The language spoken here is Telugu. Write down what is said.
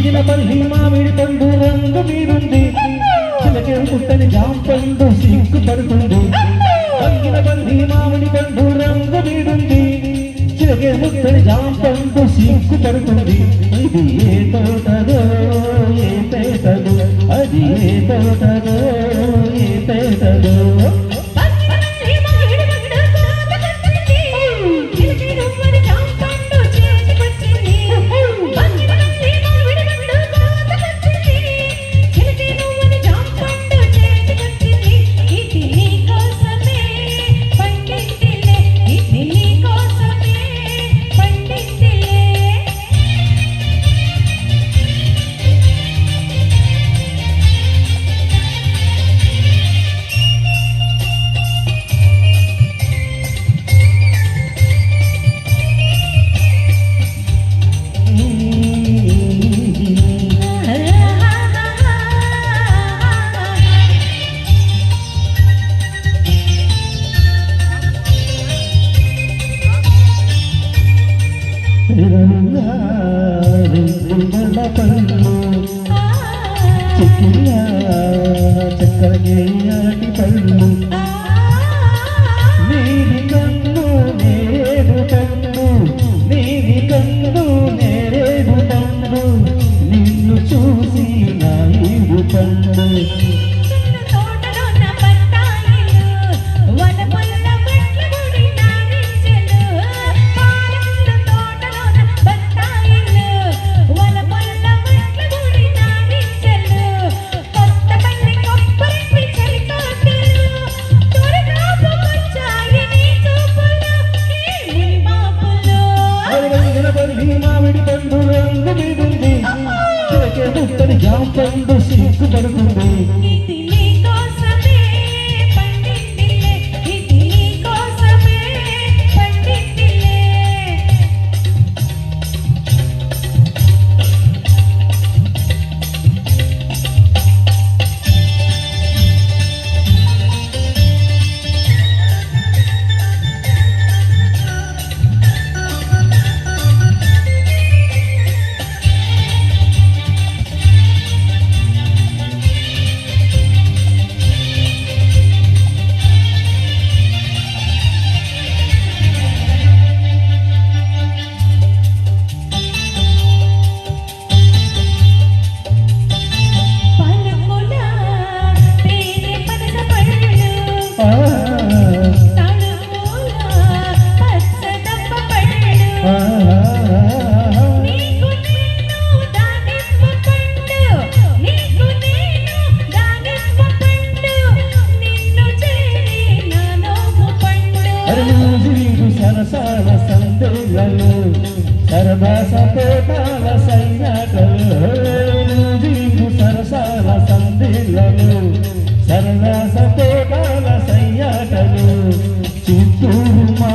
వంగిన పల్లి మామిడి పండు రంగు మీరుంది చిలకే పుట్టని జాంపండు సిగ్గు పడుతుంది వంగిన పల్లి మామిడి పండు రంగు మీరుంది చిలకే పుట్టని జాంపండు సిగ్గు పడుతుంది ఇది ఏ తోటదో ఏ పేటదో అది ఏ తోటదో ఏ పేటదో చక్కరగేయాటి పళ్ళు నీది కన్ను నేరేడు కన్ను నీది కన్ను నేరేడు కన్ను నిన్ను చూసి నా ఈడు కన్ను మామిడి పండు రంగు మీదుంది చిలకే ముట్టని జాంపండు సిగ్గు పడుతుంది సరసాల సందేళ్ళు సరదాస పేటాల సైనాటలు సరసాల సందేళ్ళు సరదాస పేటాల సైనాటలు చిత్తూరు మా